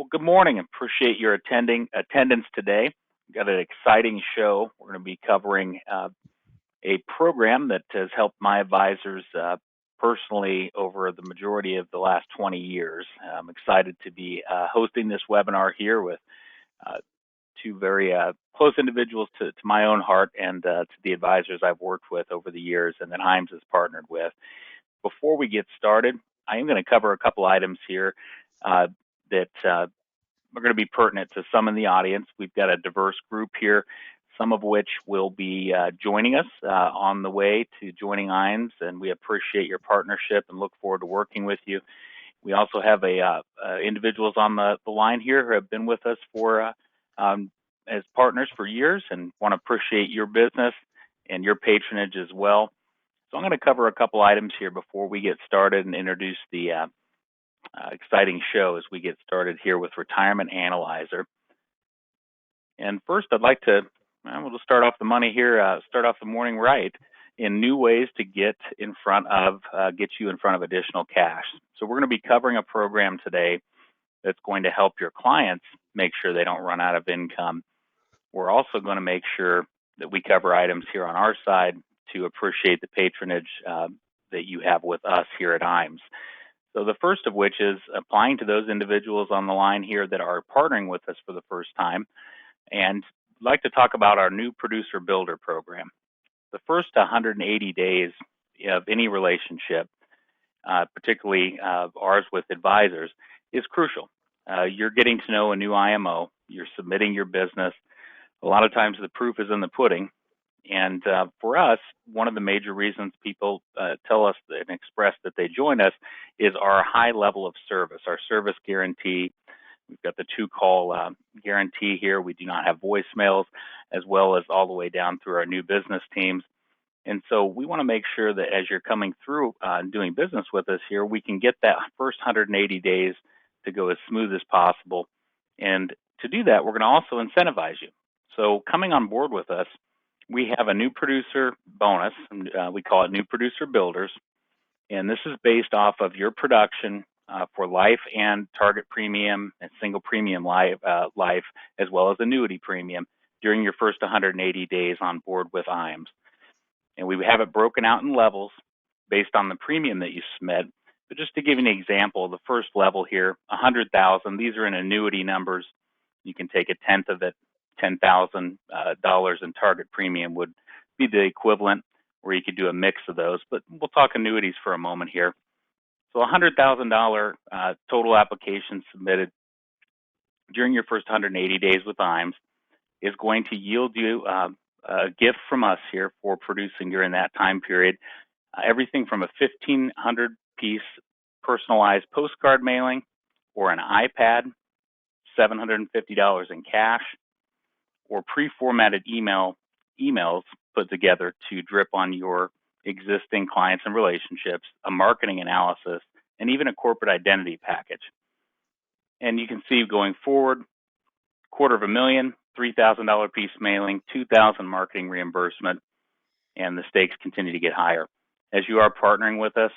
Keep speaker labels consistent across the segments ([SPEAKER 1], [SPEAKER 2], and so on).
[SPEAKER 1] Well, good morning. Appreciate your attendance today. We've got an exciting show. We're going to be covering a program that has helped my advisors personally over the majority of the last 20 years. I'm excited to be hosting this webinar here with uh, two very close individuals to my own heart and to the advisors I've worked with over the years and that IAMS has partnered with. Before we get started, I am going to cover a couple items here that are going to be pertinent to some in the audience. We've got a diverse group here, some of which will be joining us on the way to joining IAMS, and we appreciate your partnership and look forward to working with you. We also have individuals on the line here who have been with us for as partners for years and want to appreciate your business and your patronage as well. So I'm going to cover a couple items here before we get started and introduce the exciting show as we get started here with Retirement Analyzer. And first, I'd like to, we'll just start off the money here, start off the morning right in new ways to get you in front of additional cash. So we're going to be covering a program today that's going to help your clients make sure they don't run out of income. We're also going to make sure that we cover items here on our side to appreciate the patronage that you have with us here at IAMS. So the first of which is applying to those individuals on the line here that are partnering with us for the first time. And I'd like to talk about our new Producer Builder program. The first 180 days of any relationship, particularly ours with advisors, is crucial. You're getting to know a new IMO. You're submitting your business. A lot of times the proof is in the pudding. And for us, one of the major reasons people tell us and express that they join us is our high level of service, our service guarantee. We've got the 2-call guarantee here. We do not have voicemails, as well as all the way down through our new business teams. And so we want to make sure that as you're coming through and doing business with us here, we can get that first 180 days to go as smooth as possible. And to do that, we're going to also incentivize you. So coming on board with us, we have a new producer bonus. We call it New Producer Builders. And this is based off of your production for life and target premium and single premium life, as well as annuity premium during your first 180 days on board with IAMS. And we have it broken out in levels based on the premium that you submit. But just to give you an example, the first level here, 100,000. These are in annuity numbers. You can take a tenth of it. $10,000 in target premium would be the equivalent, or you could do a mix of those. But we'll talk annuities for a moment here. So $100,000 total application submitted during your first 180 days with IAMS is going to yield you a gift from us here for producing during that time period. Everything from a 1,500-piece personalized postcard mailing or an iPad, $750 in cash, or pre-formatted emails put together to drip on your existing clients and relationships, a marketing analysis, and even a corporate identity package. And you can see going forward, $250,000, $3,000 piece mailing, $2,000 marketing reimbursement, and the stakes continue to get higher. As you are partnering with us,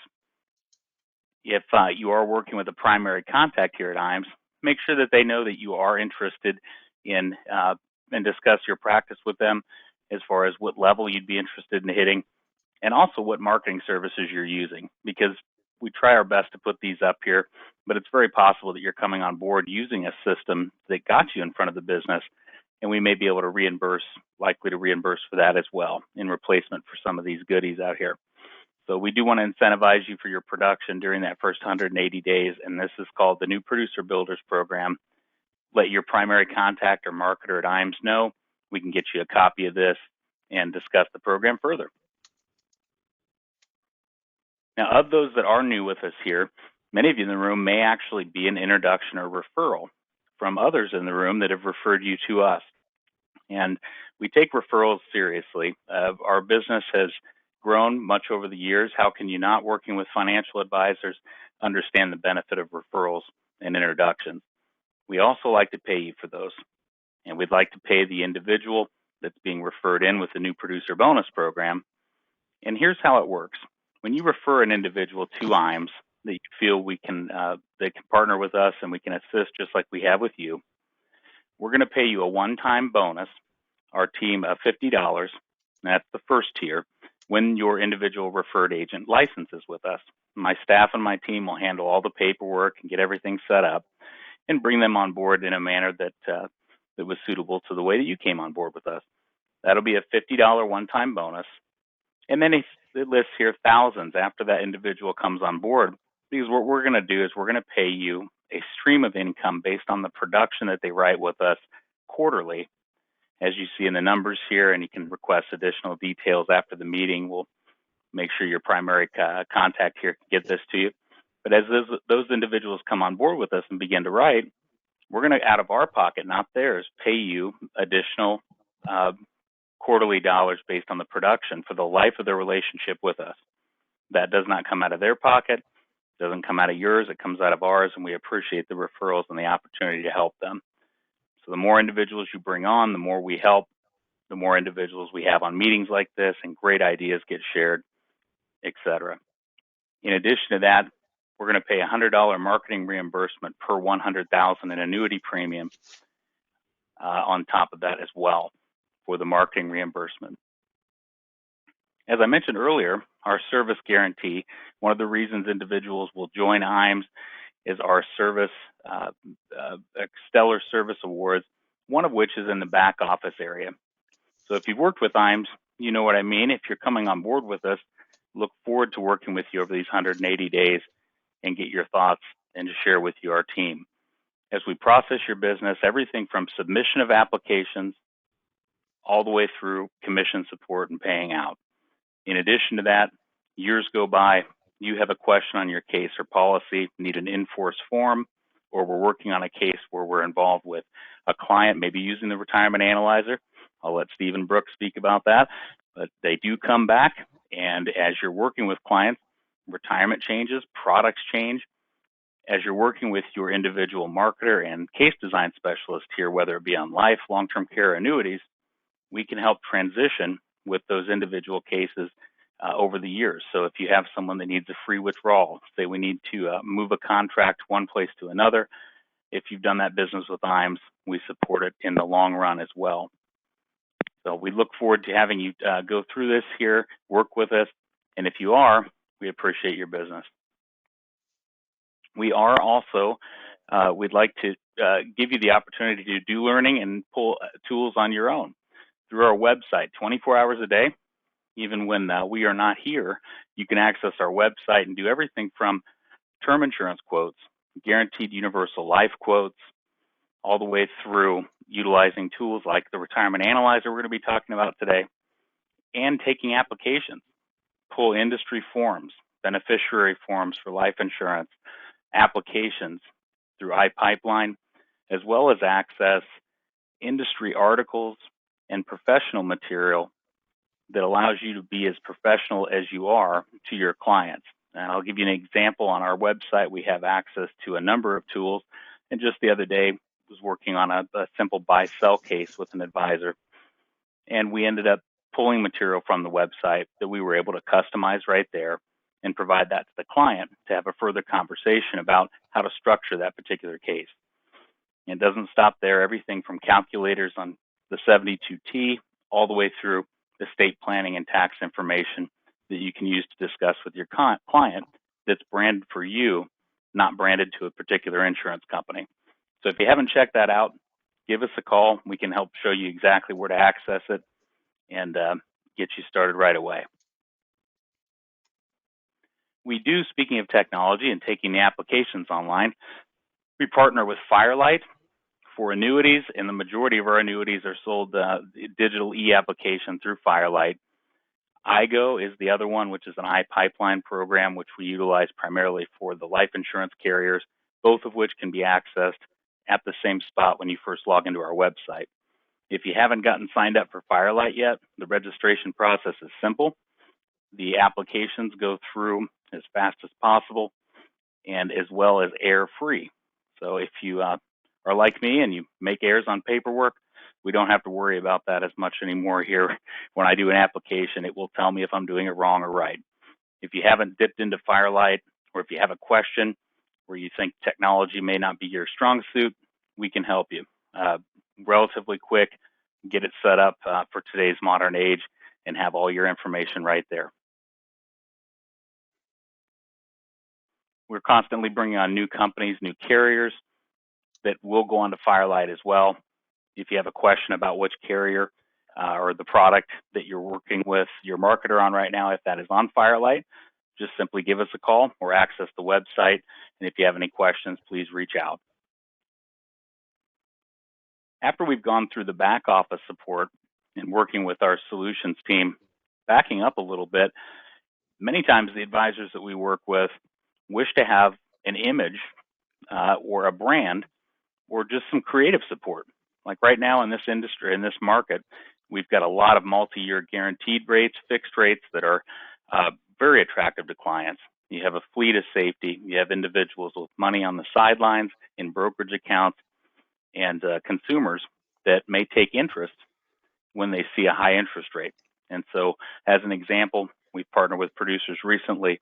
[SPEAKER 1] if you are working with a primary contact here at IAMS, make sure that they know that you are interested in and discuss your practice with them as far as what level you'd be interested in hitting and also what marketing services you're using, because we try our best to put these up here, but it's very possible that you're coming on board using a system that got you in front of the business, and we may be able to likely to reimburse for that as well in replacement for some of these goodies out here. So we do want to incentivize you for your production during that first 180 days, and this is called the New Producer Builders Program. Let your primary contact or marketer at IAMS know. We can get you a copy of this and discuss the program further. Now, of those that are new with us here, many of you in the room may actually be an introduction or referral from others in the room that have referred you to us. And we take referrals seriously. Our business has grown much over the years. How can you not, working with financial advisors, understand the benefit of referrals and introductions? We also like to pay you for those. And we'd like to pay the individual that's being referred in with the New Producer Bonus Program. And here's how it works. When you refer an individual to IAMS, that you feel they can partner with us and we can assist just like we have with you, we're going to pay you a one-time bonus, our team of $50. That's the first tier, when your individual referred agent licenses with us. My staff and my team will handle all the paperwork and get everything set up and bring them on board in a manner that was suitable to the way that you came on board with us. That'll be a $50 one-time bonus. And then it lists here thousands after that individual comes on board, because what we're going to do is we're going to pay you a stream of income based on the production that they write with us quarterly, as you see in the numbers here, and you can request additional details after the meeting. We'll make sure your primary contact here can get this to you. But as those individuals come on board with us and begin to write, we're going to, out of our pocket, not theirs, pay you additional quarterly dollars based on the production for the life of their relationship with us. That does not come out of their pocket, doesn't come out of yours, it comes out of ours, and we appreciate the referrals and the opportunity to help them. So the more individuals you bring on, the more we help, the more individuals we have on meetings like this, and great ideas get shared, etc. In addition to that, we're going to pay $100 marketing reimbursement per $100,000 in annuity premium on top of that as well for the marketing reimbursement. As I mentioned earlier, our service guarantee, one of the reasons individuals will join IAMS is our service, stellar service awards, one of which is in the back office area. So if you've worked with IAMS, you know what I mean. If you're coming on board with us, look forward to working with you over these 180 days and get your thoughts and to share with you our team. As we process your business, everything from submission of applications all the way through commission support and paying out. In addition to that, years go by, you have a question on your case or policy, need an in-force form, or we're working on a case where we're involved with a client, maybe using the retirement analyzer. I'll let Stephen Brooks speak about that, but they do come back, and as you're working with clients, retirement changes, products change. As you're working with your individual marketer and case design specialist here, whether it be on life, long-term care, annuities, we can help transition with those individual cases over the years. So if you have someone that needs a free withdrawal, say we need to move a contract one place to another, if you've done that business with IAMS, we support it in the long run as well. So we look forward to having you go through this here, work with us, and if you are, we appreciate your business. We are also, we'd like to give you the opportunity to do learning and pull tools on your own through our website 24 hours a day. Even when we are not here, you can access our website and do everything from term insurance quotes, guaranteed universal life quotes, all the way through utilizing tools like the retirement analyzer we're going to be talking about today, and taking applications, pull industry forms, beneficiary forms for life insurance, applications through iPipeline, as well as access industry articles and professional material that allows you to be as professional as you are to your clients. And I'll give you an example. On our website, we have access to a number of tools. And just the other day, I was working on a simple buy-sell case with an advisor. And we ended up pulling material from the website that we were able to customize right there and provide that to the client to have a further conversation about how to structure that particular case. And it doesn't stop there. Everything from calculators on the 72T all the way through estate planning and tax information that you can use to discuss with your client that's branded for you, not branded to a particular insurance company. So if you haven't checked that out, give us a call. We can help show you exactly where to access it and get you started right away. We do, speaking of technology and taking the applications online, we partner with Firelight for annuities, and the majority of our annuities are sold digital e-application through Firelight. IGO is the other one, which is an iPipeline program, which we utilize primarily for the life insurance carriers, both of which can be accessed at the same spot when you first log into our website. If you haven't gotten signed up for Firelight yet, the registration process is simple. The applications go through as fast as possible and as well as error-free. So if you are like me and you make errors on paperwork, we don't have to worry about that as much anymore here. When I do an application, it will tell me if I'm doing it wrong or right. If you haven't dipped into Firelight or if you have a question where you think technology may not be your strong suit, we can help you. Relatively quick, get it set up for today's modern age, and have all your information right there. We're constantly bringing on new companies, new carriers that will go on to Firelight as well. If you have a question about which carrier or the product that you're working with your marketer on right now, if that is on Firelight, just simply give us a call or access the website. And if you have any questions, please reach out. After we've gone through the back office support and working with our solutions team, backing up a little bit, many times the advisors that we work with wish to have an image or a brand or just some creative support. Like right now in this industry, in this market, we've got a lot of multi-year guaranteed rates, fixed rates that are very attractive to clients. You have a fleet of safety. You have individuals with money on the sidelines in brokerage accounts and consumers that may take interest when they see a high interest rate. And so as an example, we've partnered with producers recently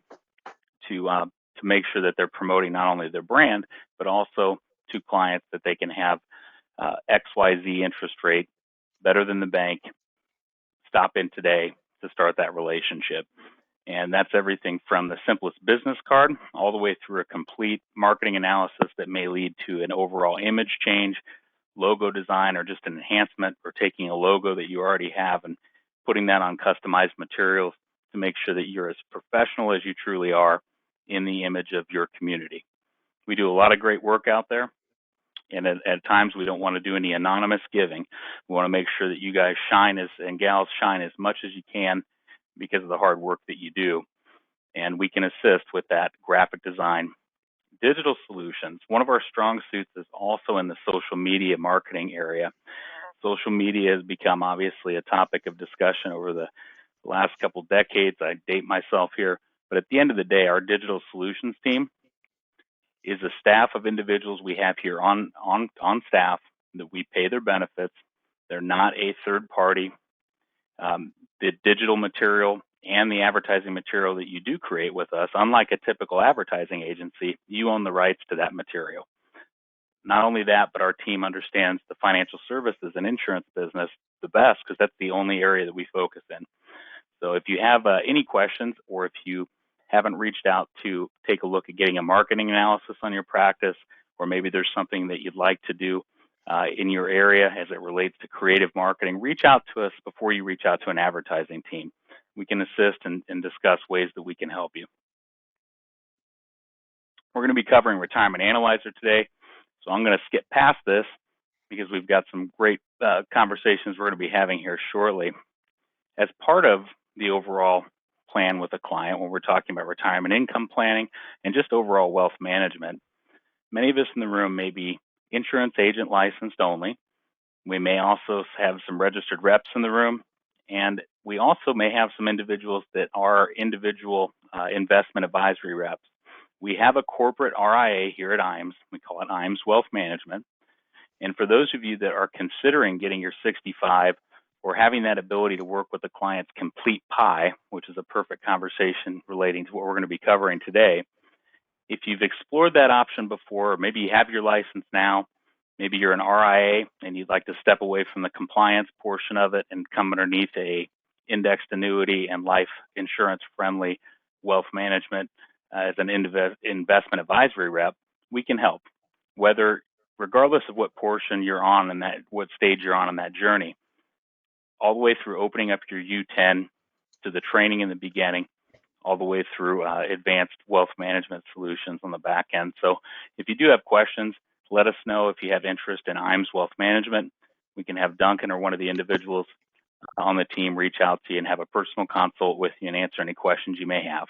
[SPEAKER 1] to make sure that they're promoting not only their brand, but also to clients that they can have XYZ interest rate, better than the bank, stop in today to start that relationship. And that's everything from the simplest business card all the way through a complete marketing analysis that may lead to an overall image change, logo design, or just an enhancement, or taking a logo that you already have and putting that on customized materials to make sure that you're as professional as you truly are in the image of your community. We do a lot of great work out there. And at times we don't want to do any anonymous giving. We want to make sure that you guys shine and gals shine as much as you can because of the hard work that you do. And we can assist with that graphic design. Digital solutions. One of our strong suits is also in the social media marketing area. Social media has become obviously a topic of discussion over the last couple decades. I date myself here. But at the end of the day, our digital solutions team is a staff of individuals we have here on staff that we pay their benefits. They're not a third party. The digital material and the advertising material that you do create with us, unlike a typical advertising agency, you own the rights to that material. Not only that, but our team understands the financial services and insurance business the best because that's the only area that we focus in. So if you have any questions, or if you haven't reached out to take a look at getting a marketing analysis on your practice, or maybe there's something that you'd like to do in your area as it relates to creative marketing, reach out to us before you reach out to an advertising team. We can assist and discuss ways that we can help you. We're going to be covering Retirement Analyzer today, so I'm going to skip past this because we've got some great conversations we're going to be having here shortly. As part of the overall plan with a client when we're talking about retirement income planning and just overall wealth management, many of us in the room may be insurance agent licensed only. We may also have some registered reps in the room, and we also may have some individuals that are individual investment advisory reps. We have a corporate RIA here at IAMS. We call it IAMS Wealth Management. And for those of you that are considering getting your 65 or having that ability to work with the client's complete pie, which is a perfect conversation relating to what we're going to be covering today, if you've explored that option before, or maybe you have your license now, maybe you're an RIA and you'd like to step away from the compliance portion of it and come underneath a indexed annuity and life insurance friendly wealth management as an investment advisory rep, we can help. Regardless of what portion you're on and what stage you're on in that journey, all the way through opening up your U10 to the training in the beginning, all the way through advanced wealth management solutions on the back end. So if you do have questions, let us know. If you have interest in IAMS Wealth Management, we can have Duncan or one of the individuals on the team reach out to you and have a personal consult with you and answer any questions you may have.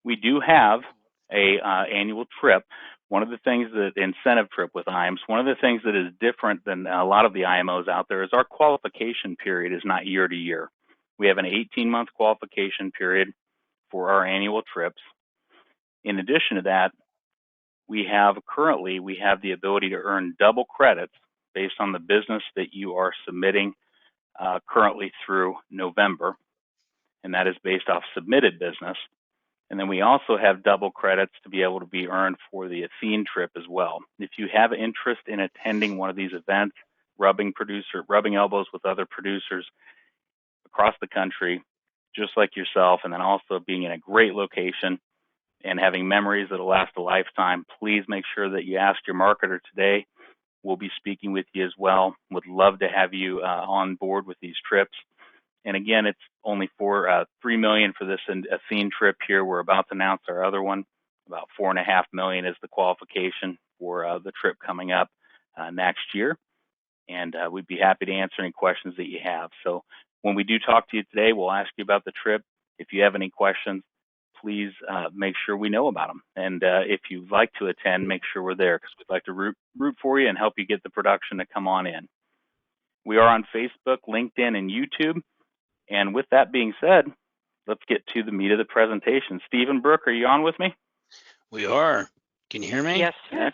[SPEAKER 1] We do have a annual trip. One of the things that incentive trip with IAMS, one of the things that is different than a lot of the IMOs out there is our qualification period is not year to year. We have an 18-month qualification period for our annual trips. In addition to that, we have the ability to earn double credits based on the business that you are submitting currently through November. and that is based off submitted business. And then we also have double credits to be able to be earned for the Athene trip as well. If you have interest in attending one of these events, rubbing elbows with other producers across the country, just like yourself, and then also being in a great location and having memories that'll last a lifetime, please make sure that you ask your marketer today. We'll be speaking with you as well. Would love to have you on board with these trips. And again, it's only for $3 million for this Athene trip here. We're about to announce our other one. About $4.5 million is the qualification for the trip coming up next year. And we'd be happy to answer any questions that you have. So when we do talk to you today, we'll ask you about the trip. If you have any questions, please make sure we know about them. And if you'd like to attend, make sure we're there, because we'd like to root for you and help you get the production to come on in. We are on Facebook, LinkedIn, and YouTube. And with that being said, let's get to the meat of the presentation. Stephen, Brooke, are you on with me?
[SPEAKER 2] We are. Can you hear me?
[SPEAKER 3] Yes, sir.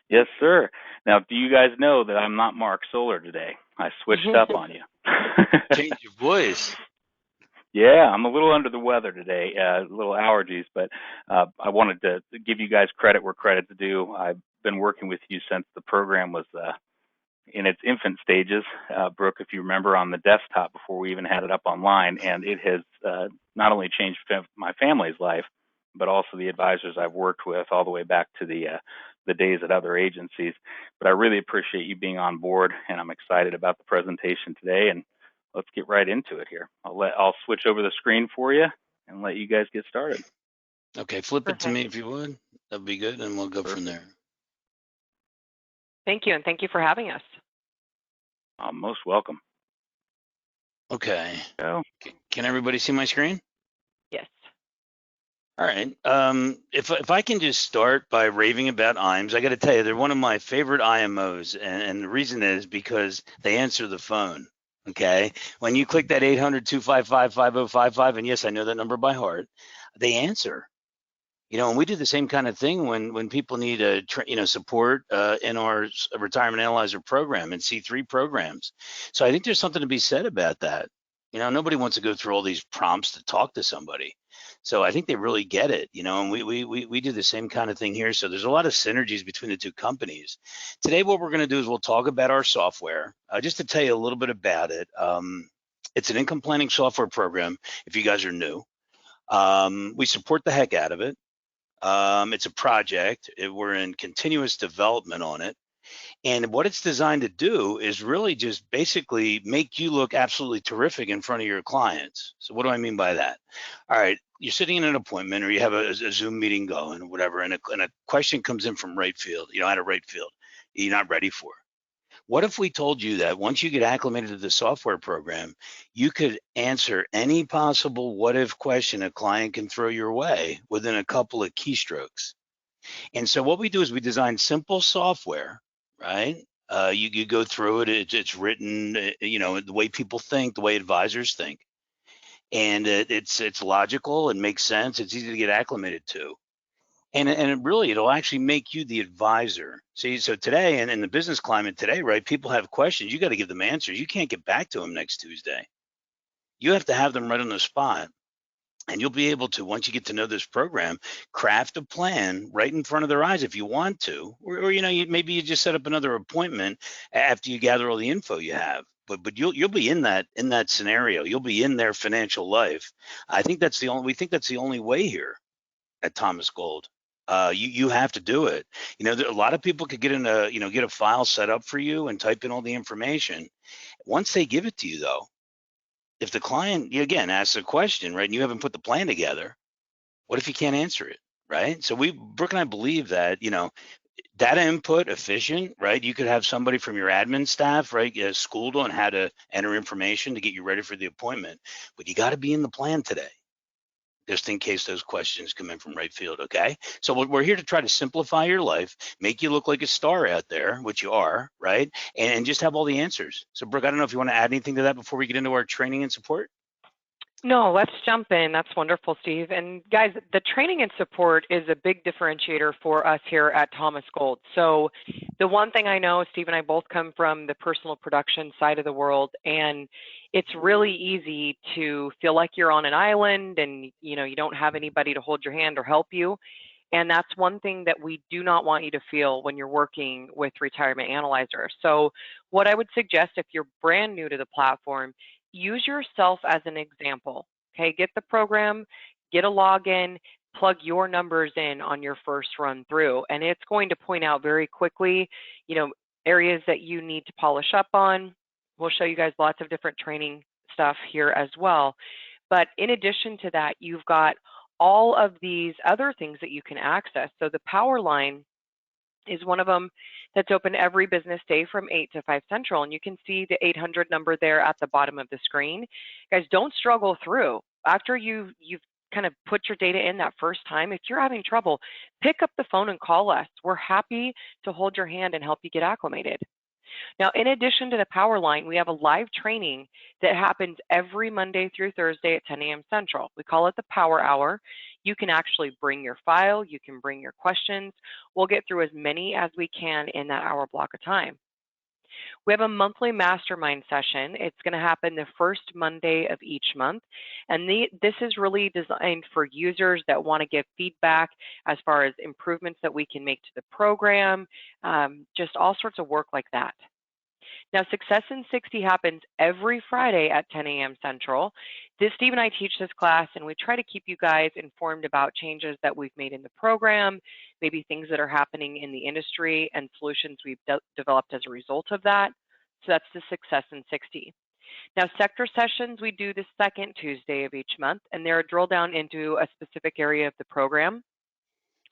[SPEAKER 1] Yes, sir. Now, do you guys know that I'm not Mark Solar today? I switched up on you.
[SPEAKER 2] Change your voice.
[SPEAKER 1] Yeah, I'm a little under the weather today, little allergies, but I wanted to give you guys credit where credit's due. I've been working with you since the program was in its infant stages, Brooke, if you remember, on the desktop before we even had it up online, and it has not only changed my family's life, but also the advisors I've worked with all the way back to the days at other agencies. But I really appreciate you being on board, and I'm excited about the presentation today, and let's get right into it here. I'll switch over the screen for you and let you guys get started.
[SPEAKER 2] Okay, flip it to me if you would. That'd be good, and we'll go from there.
[SPEAKER 3] Thank you, and thank you for having us.
[SPEAKER 1] Most welcome.
[SPEAKER 2] Okay.
[SPEAKER 1] Go.
[SPEAKER 2] Can everybody see my screen?
[SPEAKER 3] Yes.
[SPEAKER 2] All right. If I can just start by raving about IAMS, I got to tell you, they're one of my favorite IMOs, and the reason is because they answer the phone. Okay. When you click that 800-255-5055, and yes, I know that number by heart, they answer. You know, and we do the same kind of thing when people need support in our retirement analyzer program and C3 programs. So I think there's something to be said about that. You know, nobody wants to go through all these prompts to talk to somebody. So I think they really get it, you know, and we do the same kind of thing here. So there's a lot of synergies between the two companies. Today, what we're going to do is we'll talk about our software. Just to tell you a little bit about it, it's an income planning software program, if you guys are new. We support the heck out of it. It's a project. We're in continuous development on it. And what it's designed to do is really just basically make you look absolutely terrific in front of your clients. So what do I mean by that? All right, you're sitting in an appointment or you have a Zoom meeting going or whatever, and a question comes in from right field, out of right field, you're not ready for. What if we told you that once you get acclimated to the software program, you could answer any possible what if question a client can throw your way within a couple of keystrokes? And so what we do is we design simple software, right? You go through it, it's written, the way people think, the way advisors think. And it's logical, it makes sense, it's easy to get acclimated to. And it'll actually make you the advisor. See, so today, and in the business climate today, right, people have questions. You got to give them answers. You can't get back to them next Tuesday. You have to have them right on the spot. And you'll be able to, once you get to know this program, craft a plan right in front of their eyes if you want to. Or maybe you just set up another appointment after you gather all the info you have. But you'll be in that scenario. You'll be in their financial life. We think that's the only way here at Thomas Gold. You have to do it. A lot of people could get get a file set up for you and type in all the information. Once they give it to you, though, if the client again asks a question, right, and you haven't put the plan together, what if you can't answer it, right? So Brooke and I believe that data input efficient, right? You could have somebody from your admin staff, right, schooled on how to enter information to get you ready for the appointment, but you got to be in the plan today, just in case those questions come in from right field, okay? So we're here to try to simplify your life, make you look like a star out there, which you are, right? And just have all the answers. So Brooke, I don't know if you want to add anything to that before we get into our training and support?
[SPEAKER 3] No, let's jump in. That's wonderful, Steve. And guys, the training and support is a big differentiator for us here at Thomas Gold. So the one thing I know, Steve and I both come from the personal production side of the world, and it's really easy to feel like you're on an island and you don't have anybody to hold your hand or help you. And that's one thing that we do not want you to feel when you're working with Retirement Analyzer. So what I would suggest if you're brand new to the platform, use yourself as an example. Okay, get the program, get a login, plug your numbers in on your first run through, and it's going to point out very quickly, areas that you need to polish up on. We'll show you guys lots of different training stuff here as well. But in addition to that, you've got all of these other things that you can access. So the power line is one of them that's open every business day from 8 to 5 Central. And you can see the 800 number there at the bottom of the screen. Guys, don't struggle through. After you've kind of put your data in that first time, if you're having trouble, pick up the phone and call us. We're happy to hold your hand and help you get acclimated. Now, in addition to the power line, we have a live training that happens every Monday through Thursday at 10 a.m. Central. We call it the Power Hour. You can actually bring your file. You can bring your questions. We'll get through as many as we can in that hour block of time. We have a monthly mastermind session. It's going to happen the first Monday of each month. And this is really designed for users that want to give feedback as far as improvements that we can make to the program, just all sorts of work like that. Now, Success in 60 happens every Friday at 10 a.m. Central. Steve and I teach this class, and we try to keep you guys informed about changes that we've made in the program, maybe things that are happening in the industry and solutions we've developed as a result of that. So that's the Success in 60. Now, sector sessions we do the second Tuesday of each month, and they're a drill down into a specific area of the program.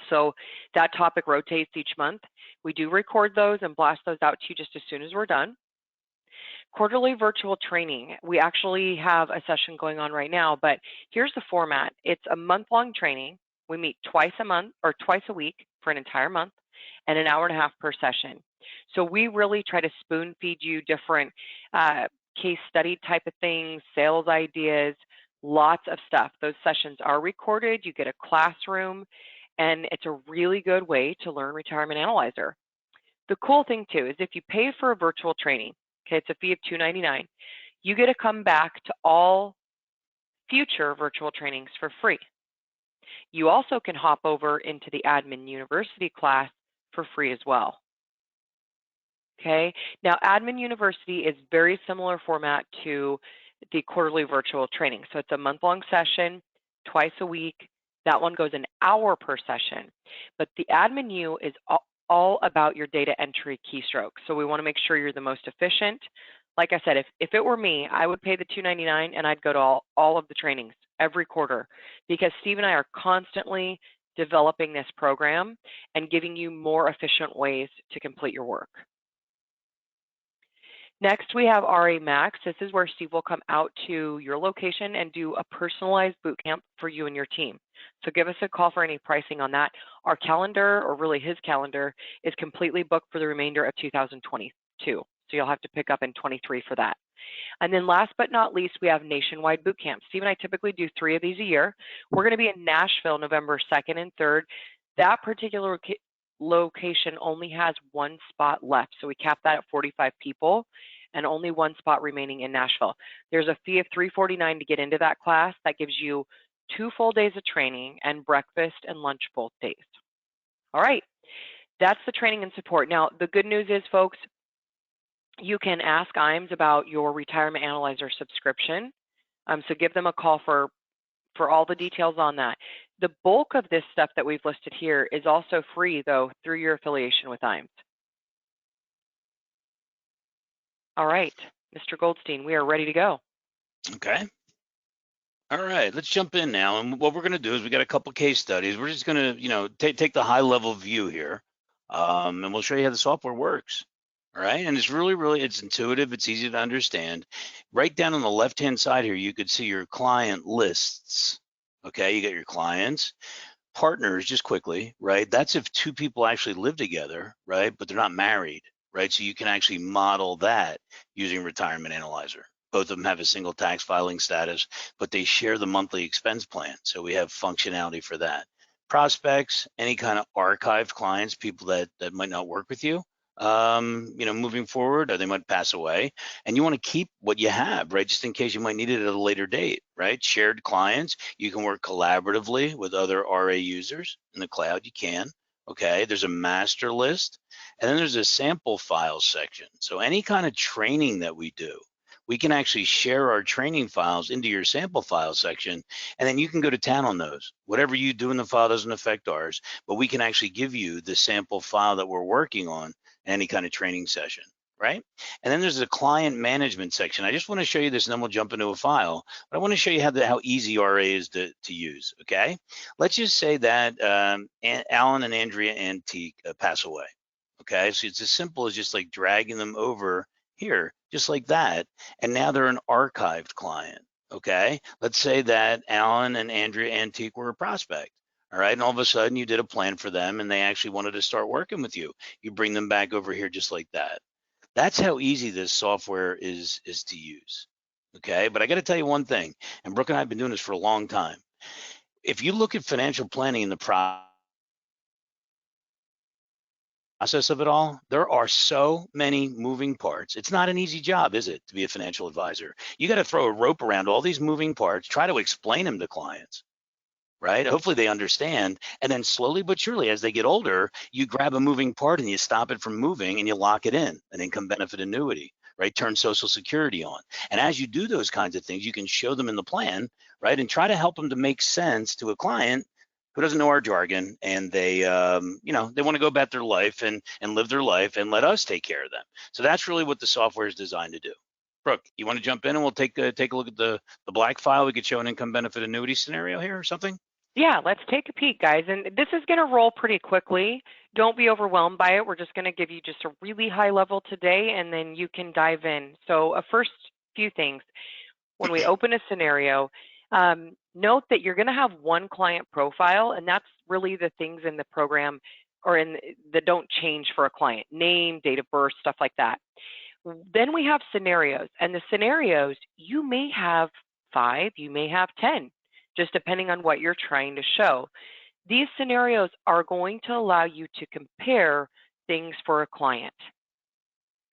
[SPEAKER 3] So that topic rotates each month. We do record those and blast those out to you just as soon as we're done. Quarterly virtual training. We actually have a session going on right now, but here's the format. It's a month-long training. We meet twice a month or twice a week for an entire month and an hour and a half per session. So we really try to spoon feed you different case study type of things, sales ideas, lots of stuff. Those sessions are recorded. You get a classroom, and it's a really good way to learn Retirement Analyzer. The cool thing too is if you pay for a virtual training, okay, it's a fee of $2.99, you get to come back to all future virtual trainings for free. You also can hop over into the Admin University class for free as well. Okay, now Admin University is very similar format to the quarterly virtual training. So it's a month-long session, twice a week. That one goes an hour per session. But the Admin U is all about your data entry keystrokes. So we want to make sure you're the most efficient. Like I said, if it were me, I would pay the $2.99 and I'd go to all of the trainings every quarter, because Steve and I are constantly developing this program and giving you more efficient ways to complete your work. Next, we have RA Max. This is where Steve will come out to your location and do a personalized boot camp for you and your team. So give us a call for any pricing on that. Our calendar, or really his calendar, is completely booked for the remainder of 2022. So you'll have to pick up in 23 for that. And then last but not least, we have nationwide boot camps. Steve and I typically do 3 of these a year. We're going to be in Nashville November 2nd and 3rd. That particular location only has 1 spot left. So we cap that at 45 people and only 1 spot remaining in Nashville. There's a fee of $349 to get into that class. That gives you 2 full days of training and breakfast and lunch both days. All right, that's the training and support. Now, the good news is, folks, you can ask IAMS about your Retirement Analyzer subscription. So give them a call for all the details on that. The bulk of this stuff that we've listed here is also free, though, through your affiliation with IAMS. All right, Mr. Goldstein, we are ready to go.
[SPEAKER 2] Okay. All right, let's jump in now. And what we're going to do is we got a couple case studies. We're just going to, take the high level view here, and we'll show you how the software works. All right, and it's really, it's intuitive. It's easy to understand. Right down on the left-hand side here, you could see your client lists. Okay, you got your clients, partners, just quickly, right? That's if 2 people actually live together, right? But they're not married, right? So you can actually model that using Retirement Analyzer. Both of them have a single tax filing status, but they share the monthly expense plan. So we have functionality for that. Prospects, any kind of archived clients, people that might not work with you, moving forward, or they might pass away, and you want to keep what you have, right? Just in case you might need it at a later date, right? Shared clients, you can work collaboratively with other RA users in the cloud. You can. Okay, there's a master list, and then there's a sample files section. So any kind of training that we do, we can actually share our training files into your sample file section, and then you can go to town on those. Whatever you do in the file doesn't affect ours, but we can actually give you the sample file that we're working on in any kind of training session, right? And then there's a client management section. I just want to show you this, and then we'll jump into a file. But I want to show you how easy RA is to use, okay? Let's just say that Alan and Andrea Antique pass away, okay? So it's as simple as just like dragging them over here, just like that. And now they're an archived client, okay? Let's say that Alan and Andrea Antique were a prospect. All right, and all of a sudden you did a plan for them and they actually wanted to start working with you. You bring them back over here just like that. That's how easy this software is to use. Okay, but I got to tell you one thing, and Brooke and I have been doing this for a long time. If you look at financial planning in the process of it all, there are so many moving parts. It's not an easy job, is it, to be a financial advisor? You got to throw a rope around all these moving parts, try to explain them to clients, right? Hopefully they understand. And then slowly but surely, as they get older, you grab a moving part and you stop it from moving and you lock it in, an income benefit annuity, right? Turn Social Security on. And as you do those kinds of things, you can show them in the plan, right? And try to help them to make sense to a client who doesn't know our jargon, and they want to go about their life and live their life and let us take care of them. So that's really what the software is designed to do. Brooke, you want to jump in and we'll take a look at the black file? We could show an income benefit annuity scenario here or something.
[SPEAKER 3] Yeah, let's take a peek, guys. And this is going to roll pretty quickly. Don't be overwhelmed by it. We're just going to give you just a really high level today, and then you can dive in. So first few things. When we open a scenario, note that you're going to have one client profile, and that's really the things in the program or that don't change for a client: name, date of birth, stuff like that. Then we have scenarios, and the scenarios, you may have 5, you may have 10, just depending on what you're trying to show. These scenarios are going to allow you to compare things for a client.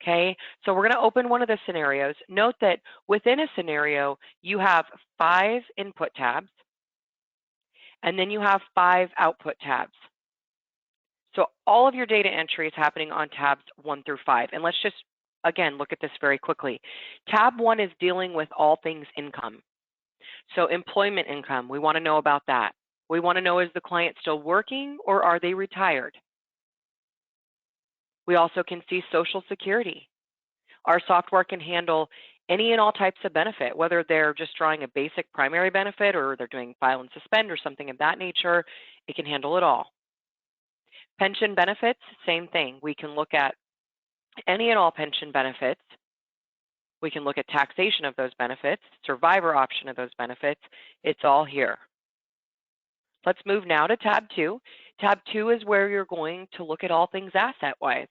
[SPEAKER 3] Okay, so we're going to open one of the scenarios. Note that within a scenario, you have 5 input tabs, and then you have 5 output tabs. So all of your data entry is happening on tabs 1 through 5. And let's just, again, look at this very quickly. Tab 1 is dealing with all things income. So employment income, we want to know about that. We want to know, is the client still working or are they retired? We also can see Social Security. Our software can handle any and all types of benefit, whether they're just drawing a basic primary benefit or they're doing file and suspend or something of that nature. It can handle it all. Pension benefits, same thing. We can look at any and all pension benefits. We can look at taxation of those benefits, survivor option of those benefits. It's all here. Let's move now to tab 2. Tab 2 is where you're going to look at all things asset-wise.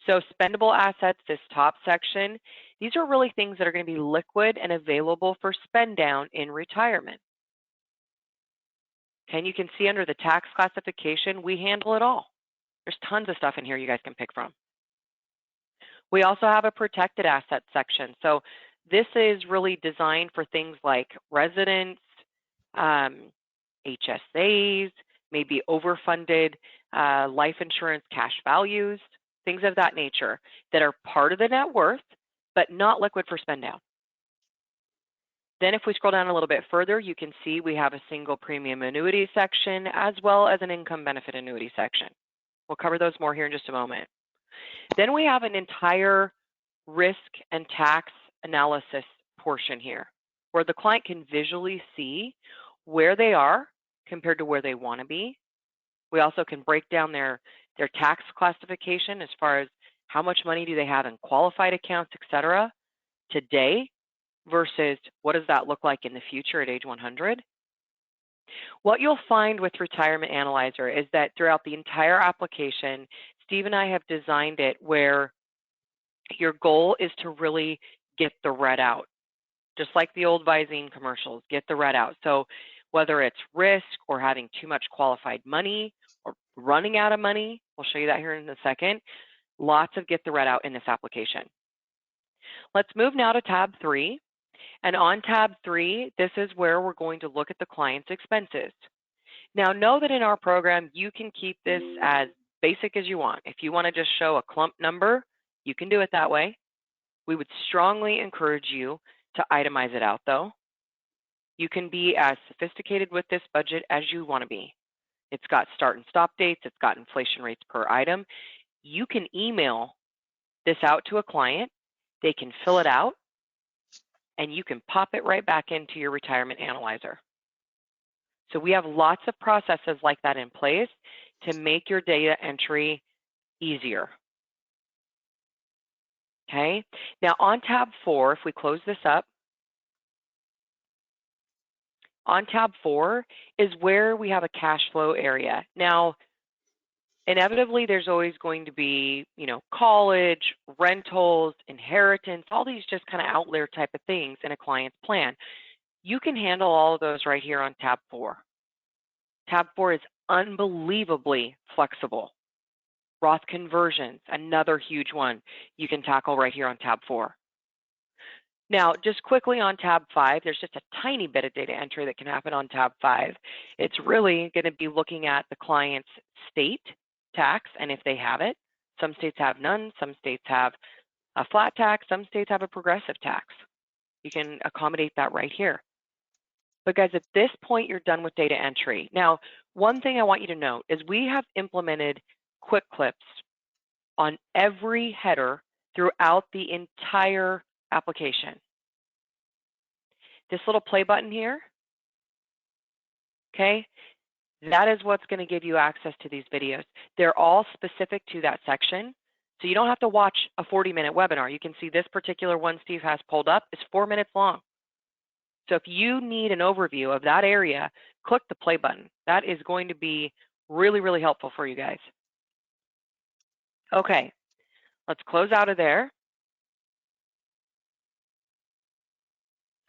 [SPEAKER 3] So spendable assets, this top section, these are really things that are going to be liquid and available for spend down in retirement. And you can see under the tax classification, we handle it all. There's tons of stuff in here you guys can pick from. We also have a protected asset section. So this is really designed for things like residents, HSAs, maybe overfunded life insurance cash values, things of that nature that are part of the net worth, but not liquid for spend down. Then if we scroll down a little bit further, you can see we have a single premium annuity section as well as an income benefit annuity section. We'll cover those more here in just a moment. Then we have an entire risk and tax analysis portion here where the client can visually see where they are compared to where they want to be. We also can break down their tax classification as far as how much money do they have in qualified accounts, et cetera, today versus what does that look like in the future at age 100. What you'll find with Retirement Analyzer is that throughout the entire application, Steve and I have designed it where your goal is to really get the red out. Just like the old Visine commercials, get the red out. So whether it's risk or having too much qualified money or running out of money, we'll show you that here in a second, lots of get the red out in this application. Let's move now to tab 3. And on tab 3, this is where we're going to look at the client's expenses. Now know that in our program, you can keep this as basic as you want. If you want to just show a clump number, you can do it that way. We would strongly encourage you to itemize it out though. You can be as sophisticated with this budget as you want to be. It's got start and stop dates, it's got inflation rates per item. You can email this out to a client, they can fill it out, and you can pop it right back into your retirement analyzer. So we have lots of processes like that in place to make your data entry easier. Okay, now on tab 4, if we close this up, on tab 4 is where we have a cash flow area. Now, inevitably, there's always going to be, college, rentals, inheritance, all these just kind of outlier type of things in a client's plan. You can handle all of those right here on tab 4. Tab 4 is unbelievably flexible. Roth conversions, another huge one you can tackle right here on tab 4. Now, just quickly on tab 5, there's just a tiny bit of data entry that can happen on tab 5. It's really going to be looking at the client's state tax and if they have it. Some states have none, some states have a flat tax, some states have a progressive tax. You can accommodate that right here. But guys, at this point, you're done with data entry. Now, one thing I want you to note is we have implemented quick clips on every header throughout the entire application. This little play button here, okay, that is what's going to give you access to these videos. They're all specific to that section, so you don't have to watch a 40-minute webinar. You can see this particular one Steve has pulled up is 4 minutes long. So if you need an overview of that area, click the play button. That is going to be really, really helpful for you guys. Okay, let's close out of there.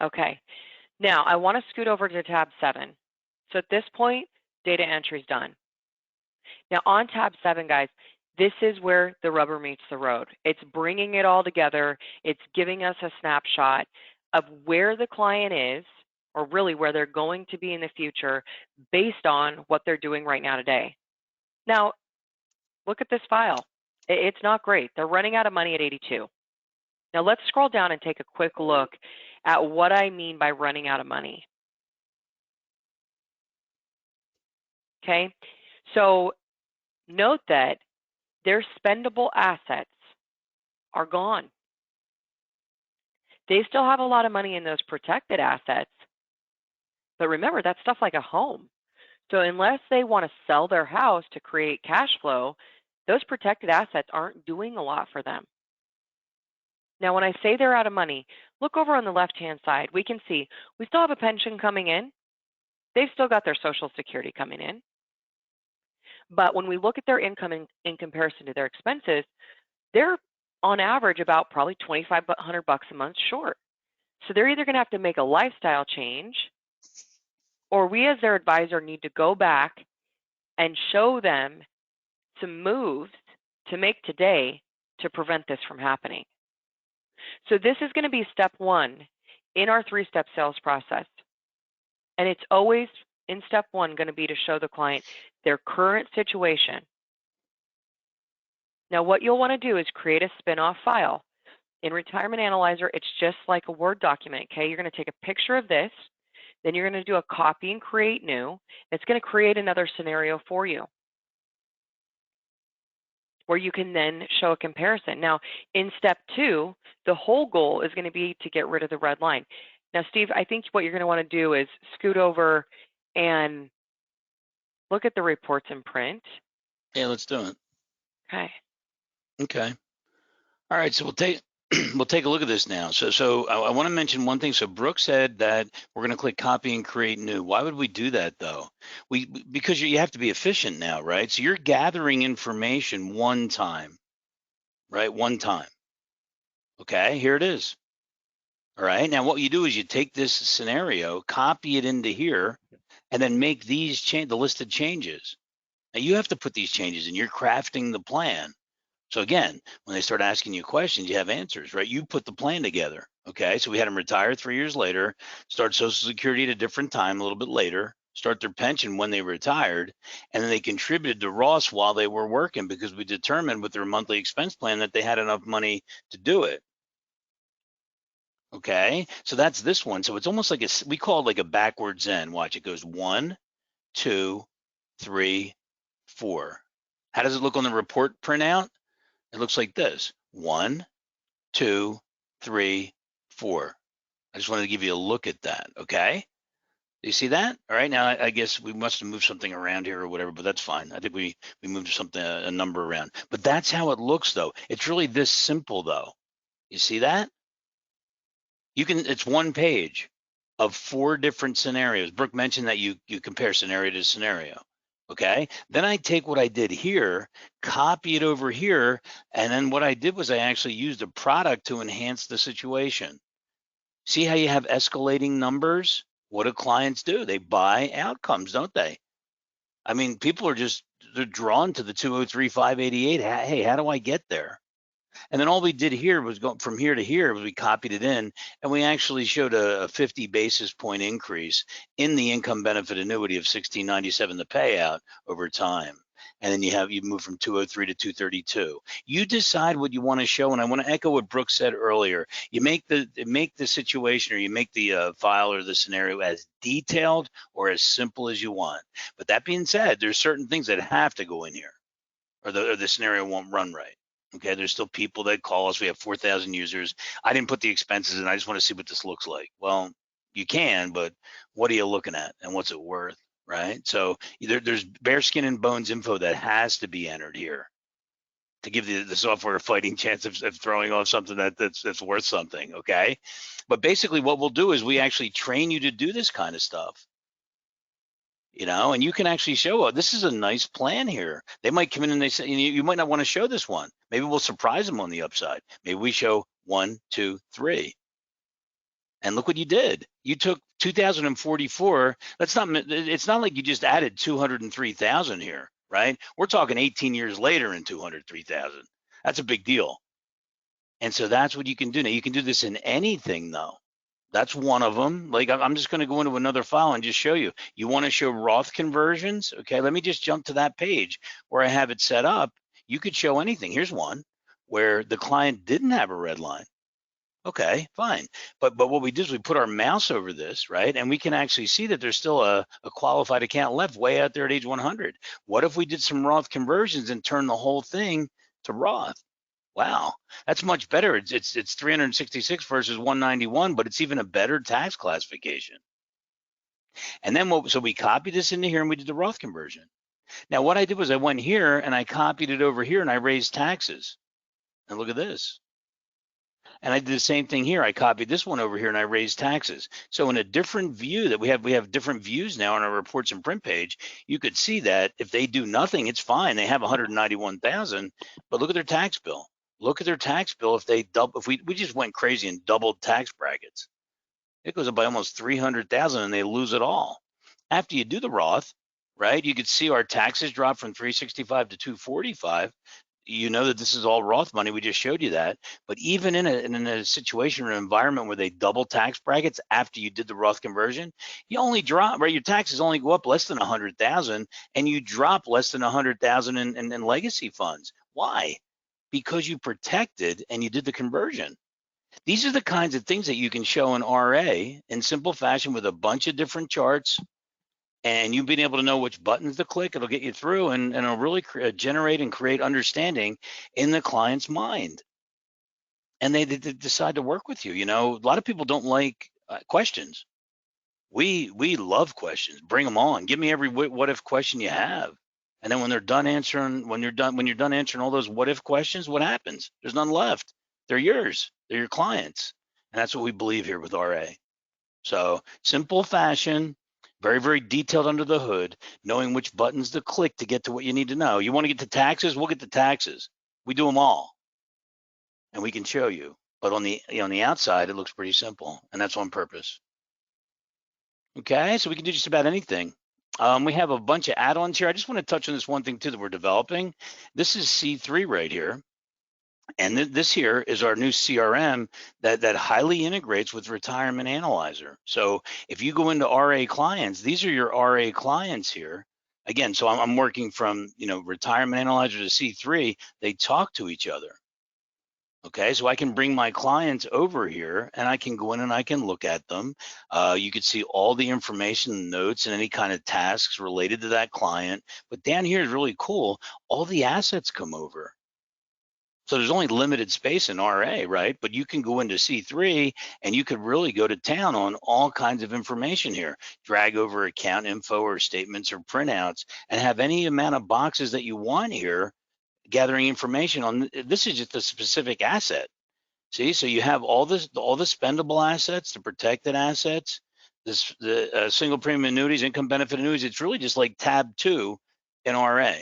[SPEAKER 3] Okay, now I want to scoot over to tab 7. So at this point, data entry is done. Now on tab 7, guys, this is where the rubber meets the road. It's bringing it all together. It's giving us a snapshot of where the client is, or really where they're going to be in the future based on what they're doing right now today. Now, look at this file. It's not great. They're running out of money at 82. Now let's scroll down and take a quick look at what I mean by running out of money. Okay, so note that their spendable assets are gone. They still have a lot of money in those protected assets, but remember, that's stuff like a home. So unless they want to sell their house to create cash flow, those protected assets aren't doing a lot for them. Now, when I say they're out of money, look over on the left-hand side. We can see we still have a pension coming in. They've still got their Social Security coming in. But when we look at their income in comparison to their expenses, they're on average about probably $2,500 a month short. So they're either going to have to make a lifestyle change, or we as their advisor need to go back and show them some moves to make today to prevent this from happening. So this is going to be step 1 in our 3-step sales process. And it's always in step 1 going to be to show the client their current situation. Now what you'll want to do is create a spin-off file. In Retirement Analyzer, it's just like a Word document, okay? You're going to take a picture of this, then you're going to do a copy and create new. It's going to create another scenario for you, where you can then show a comparison. Now, in step 2, the whole goal is going to be to get rid of the red line. Now, Steve, I think what you're going to want to do is scoot over and look at the reports in print.
[SPEAKER 2] Yeah, let's do it.
[SPEAKER 3] Okay.
[SPEAKER 2] Okay. All right, so we'll take a look at this now. So I want to mention one thing. So Brooke said that we're going to click copy and create new. Why would we do that though? Because you have to be efficient now, right? So you're gathering information one time, right? One time. Okay, here it is. All right. Now, what you do is you take this scenario, copy it into here, and then make these the listed changes. Now, you have to put these changes in. You're crafting the plan. So again, when they start asking you questions, you have answers, right? You put the plan together. Okay. So we had them retire 3 years later, start Social Security at a different time, a little bit later, start their pension when they retired, and then they contributed to Ross while they were working because we determined with their monthly expense plan that they had enough money to do it. Okay. So that's this one. So it's almost like we call it like a backwards N. Watch, it goes 1, 2, 3, 4. How does it look on the report printout? It looks like this: 1, 2, 3, 4. I just wanted to give you a look at that. Okay. Do you see that? All right. Now I guess we must have moved something around here or whatever, but that's fine. I think we moved something, a number around. But that's how it looks, though. It's really this simple, though. You see that? It's one page of 4 different scenarios. Brooke mentioned that you compare scenario to scenario. Okay. Then I take what I did here, copy it over here, and then what I did was I actually used a product to enhance the situation. See how you have escalating numbers? What do clients do? They buy outcomes, don't they? I mean, people are they're drawn to the 203,588. Hey, how do I get there? And then all we did here was go from here to here was we copied it in, and we actually showed a 50 basis point increase in the income benefit annuity of 1697, the payout over time. And then you move from 203 to 232. You decide what you want to show, and I want to echo what Brooke said earlier. You make the situation, or you make the file or the scenario as detailed or as simple as you want. But that being said, there's certain things that have to go in here, or the scenario won't run right. Okay, there's still people that call us. We have 4,000 users. I didn't put the expenses in. I just want to see what this looks like. Well, you can, but what are you looking at and what's it worth, right? So there's bare skin and bones info that has to be entered here to give the software a fighting chance of throwing off something that's worth something, okay? But basically what we'll do is we actually train you to do this kind of stuff. And you can actually show, oh, this is a nice plan here. They might come in and they say, you might not want to show this one. Maybe we'll surprise them on the upside. Maybe we show 1, 2, 3. And look what you did. You took 2,044. It's not like you just added 203,000 here, right? We're talking 18 years later in 203,000. That's a big deal. And so that's what you can do. Now you can do this in anything though. That's one of them. Like I'm just going to go into another file and just show you. You want to show Roth conversions? Okay, let me just jump to that page where I have it set up. You could show anything. Here's one where the client didn't have a red line. Okay, fine. But what we did is we put our mouse over this, right? And we can actually see that there's still a qualified account left way out there at age 100. What if we did some Roth conversions and turned the whole thing to Roth? Wow, that's much better. It's 366 versus 191, but it's even a better tax classification. And then so we copied this into here and we did the Roth conversion. Now what I did was I went here and I copied it over here and I raised taxes. And look at this. And I did the same thing here. I copied this one over here and I raised taxes. So in a different view that we have different views now on our reports and print page, you could see that if they do nothing, it's fine. They have 191,000, but look at their tax bill. Look at their tax bill if we just went crazy and doubled tax brackets. It goes up by almost 300,000 and they lose it all. After you do the Roth, right, you could see our taxes drop from 365 to 245. You know that this is all Roth money. We just showed you that. But even in a situation or an environment where they double tax brackets after you did the Roth conversion, you only drop, right? Your taxes only go up less than 100,000 and you drop less than 100,000 in legacy funds. Why? Because you protected and you did the conversion. These are the kinds of things that you can show in RA in simple fashion with a bunch of different charts, and you've been able to know which buttons to click. It'll get you through and it'll really generate and create understanding in the client's mind. And they decide to work with you. A lot of people don't like questions. We love questions. Bring them on. Give me every what if question you have. And then when you're done answering all those what if questions, what happens? There's none left. They're yours. They're your clients. And that's what we believe here with RA. So simple fashion, very, very detailed under the hood, knowing which buttons to click to get to what you need to know. You want to get to taxes? We'll get to taxes. We do them all. And we can show you. but on the outside, it looks pretty simple, and that's on purpose. Okay, so we can do just about anything. We have a bunch of add-ons here. I just want to touch on this one thing too that we're developing. This is C3 right here. And this here is our new CRM that highly integrates with Retirement Analyzer. So if you go into RA clients, these are your RA clients here. Again, so I'm working from Retirement Analyzer to C3. They talk to each other. Okay, so I can bring my clients over here and I can go in and I can look at them. You can see all the information, notes, and any kind of tasks related to that client. But down here is really cool. All the assets come over. So there's only limited space in RA, right? But you can go into C3 and you could really go to town on all kinds of information here. Drag over account info or statements or printouts and have any amount of boxes that you want here gathering information on. This is just a specific asset. See, so you have all the spendable assets, the protected assets, the single premium annuities, income benefit annuities. It's really just like tab 2 in RA.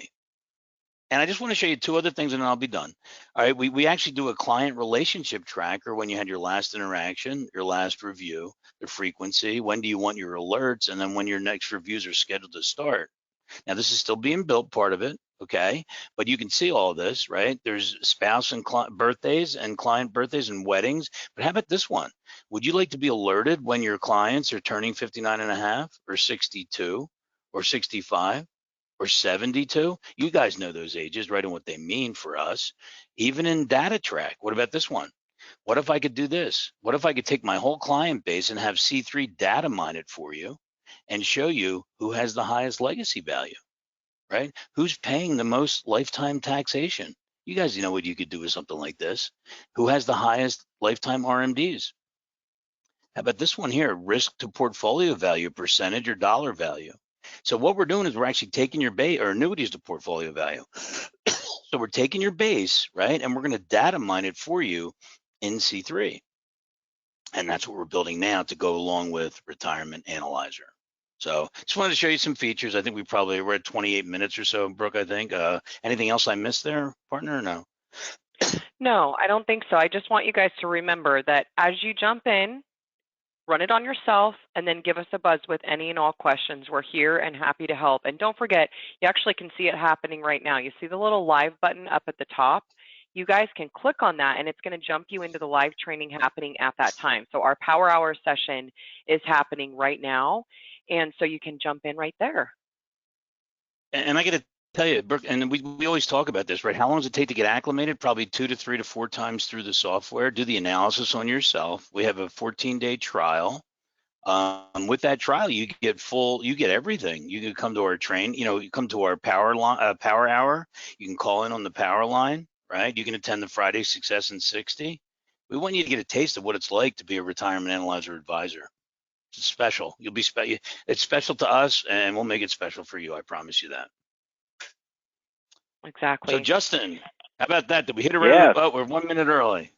[SPEAKER 2] And I just want to show you two other things and then I'll be done. All right, we actually do a client relationship tracker when you had your last interaction, your last review, the frequency, when do you want your alerts, and then when your next reviews are scheduled to start. Now, this is still being built, part of it, okay? But you can see all this, right? There's spouse and birthdays and client birthdays and weddings. But how about this one? Would you like to be alerted when your clients are turning 59 and a half or 62 or 65? Or 72? You guys know those ages, right? And what they mean for us. Even in data track, what about this one? What if I could do this? What if I could take my whole client base and have C3 data mine it for you and show you who has the highest legacy value, right? Who's paying the most lifetime taxation? You guys know what you could do with something like this. Who has the highest lifetime RMDs? How about this one here, risk to portfolio value, percentage or dollar value? So what we're doing is we're actually taking your base or annuities to portfolio value. So we're taking your base, right? And we're going to data mine it for you in C3. And that's what we're building now to go along with Retirement Analyzer. So just wanted to show you some features. I think we're at 28 minutes or so, Brooke, I think. Anything else I missed there, partner, or no?
[SPEAKER 3] No, I don't think so. I just want you guys to remember that as you jump in, run it on yourself, and then give us a buzz with any and all questions. We're here and happy to help. And don't forget, you actually can see it happening right now. You see the little live button up at the top? You guys can click on that, and it's going to jump you into the live training happening at that time. So our Power Hour session is happening right now, and so you can jump in right there.
[SPEAKER 2] And I got to tell you, Brooke, and we always talk about this, right? How long does it take to get acclimated? Probably 2 to 3 to 4 times through the software. Do the analysis on yourself. We have a 14-day trial. With that trial, you get everything. You can come to our you come to our power hour. You can call in on the power line, right? You can attend the Friday Success in 60. We want you to get a taste of what it's like to be a Retirement Analyzer advisor. It's special. It's special to us, and we'll make it special for you. I promise you that.
[SPEAKER 3] Exactly.
[SPEAKER 2] So, Justin, how about that? Did we hit it
[SPEAKER 1] Yes.
[SPEAKER 2] right? Oh, we're 1 minute early.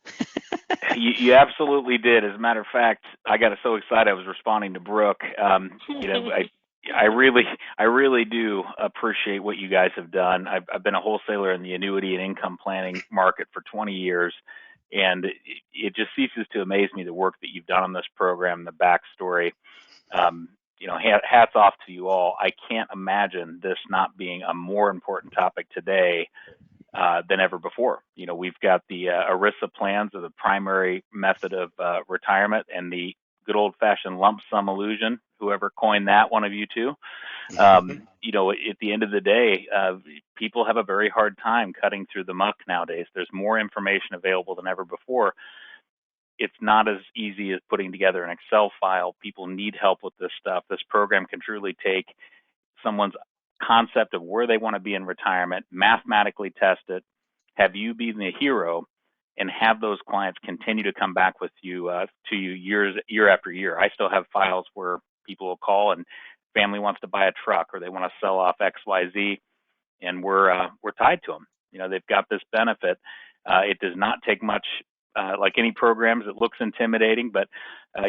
[SPEAKER 1] You absolutely did. As a matter of fact, I got so excited I was responding to Brooke. I really do appreciate what you guys have done. I've been a wholesaler in the annuity and income planning market for 20 years, and it just ceases to amaze me the work that you've done on this program, the backstory. Hats off to you all. I can't imagine this not being a more important topic today than ever before. We've got the ERISA plans as the primary method of retirement, and the good old-fashioned lump sum illusion. Whoever coined that, one of you two. At the end of the day, people have a very hard time cutting through the muck nowadays. There's more information available than ever before. It's not as easy as putting together an Excel file. People need help with this stuff. This program can truly take someone's concept of where they want to be in retirement, mathematically test it, have you be the hero, and have those clients continue to come back with you year after year. I still have files where people will call and family wants to buy a truck or they want to sell off XYZ, and we're tied to them. They've got this benefit. It does not take much. Like any programs, it looks intimidating, but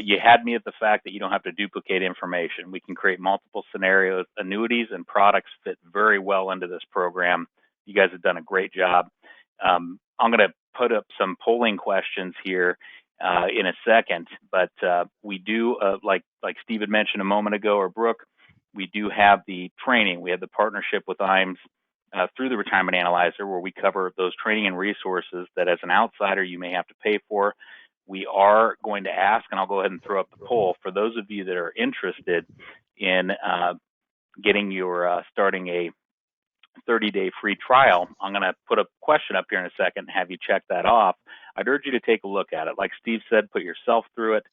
[SPEAKER 1] you had me at the fact that you don't have to duplicate information. We can create multiple scenarios. Annuities and products fit very well into this program. You guys have done a great job. I'm going to put up some polling questions here in a second, but we do, like Steve had mentioned a moment ago, or Brooke, we do have the training. We have the partnership with IAMS through the Retirement Analyzer, where we cover those training and resources that as an outsider you may have to pay for. We are going to ask, and I'll go ahead and throw up the poll, for those of you that are interested in getting your starting a 30-day free trial. I'm going to put a question up here in a second and have you check that off. I'd urge you to take a look at it. Like Steve said, put yourself through it.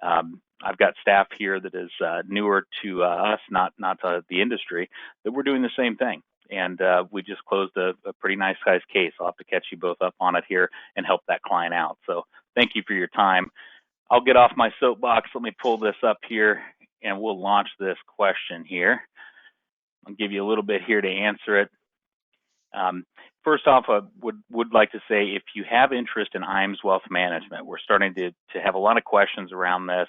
[SPEAKER 1] I've got staff here that is newer to us, not to the industry, that we're doing the same thing. And we just closed a pretty nice sized case. I'll have to catch you both up on it here and help that client out. So thank you for your time. I'll get off my soapbox. Let me pull this up here and we'll launch this question here. I'll give you a little bit here to answer it. First off, I would like to say, if you have interest in IAMS Wealth Management, we're starting to have a lot of questions around this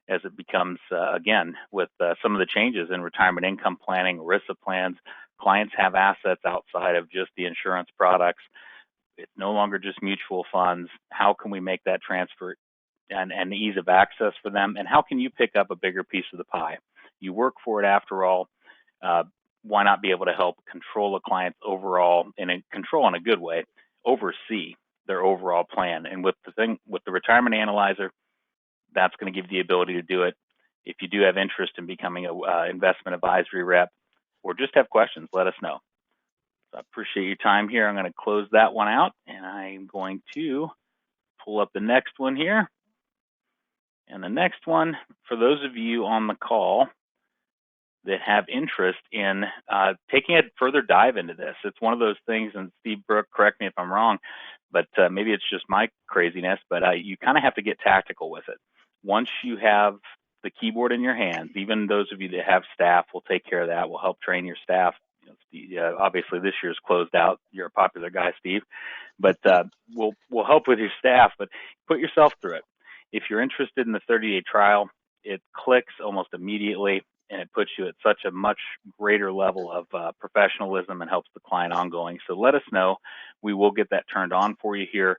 [SPEAKER 1] as it becomes, again, with some of the changes in retirement income planning, ERISA plans. Clients have assets outside of just the insurance products. It's no longer just mutual funds. How can we make that transfer and ease of access for them? And how can you pick up a bigger piece of the pie? You work for it after all. Why not be able to help control a client's overall, and control in a good way, oversee their overall plan? And with the Retirement Analyzer, that's going to give you the ability to do it. If you do have interest in becoming an investment advisory rep or just have questions, let us know. So I appreciate your time here. I'm going to close that one out, and I'm going to pull up the next one here. And the next one, for those of you on the call that have interest in taking a further dive into this. It's one of those things, and Steve, Brooke, correct me if I'm wrong, but maybe it's just my craziness, but you kind of have to get tactical with it. Once you have the keyboard in your hands, even those of you that have staff, will take care of that. We'll help train your staff. Obviously, this year's closed out. You're a popular guy, Steve, but we'll help with your staff, but put yourself through it. If you're interested in the 30-day trial, it clicks almost immediately, and it puts you at such a much greater level of professionalism and helps the client ongoing. So let us know. We will get that turned on for you here.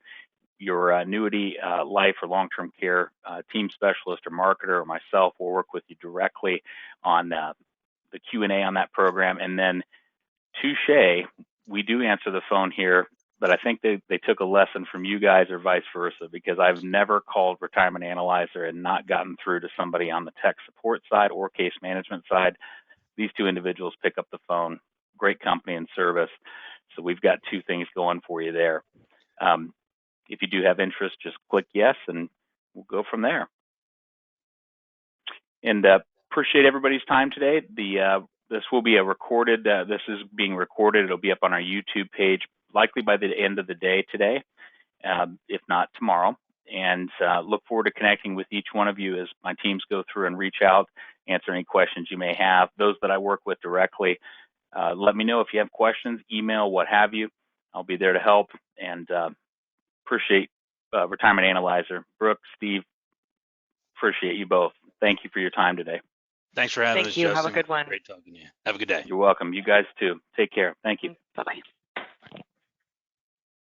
[SPEAKER 1] Your annuity, life, or long-term care team specialist or marketer or myself will work with you directly on the Q&A on that program. And then, touche, we do answer the phone here, but I think they took a lesson from you guys or vice versa, because I've never called Retirement Analyzer and not gotten through to somebody on the tech support side or case management side. These two individuals pick up the phone. Great company and service. So we've got two things going for you there. If you do have interest, just click yes, and we'll go from there. And appreciate everybody's time today. This will be recorded. This is being recorded. It'll be up on our YouTube page, likely by the end of the day today, if not tomorrow. And look forward to connecting with each one of you as my teams go through and reach out, answer any questions you may have. Those that I work with directly, let me know if you have questions, email, what have you. I'll be there to help. And appreciate Retirement Analyzer. Brooke, Steve, appreciate you both. Thank you for your time today.
[SPEAKER 2] Thanks for having us,
[SPEAKER 3] Thank you.
[SPEAKER 2] Justin.
[SPEAKER 3] Have a good one.
[SPEAKER 2] Great talking to you. Have a good day.
[SPEAKER 1] You're welcome. You guys too. Take care. Thank you.
[SPEAKER 3] Bye-bye.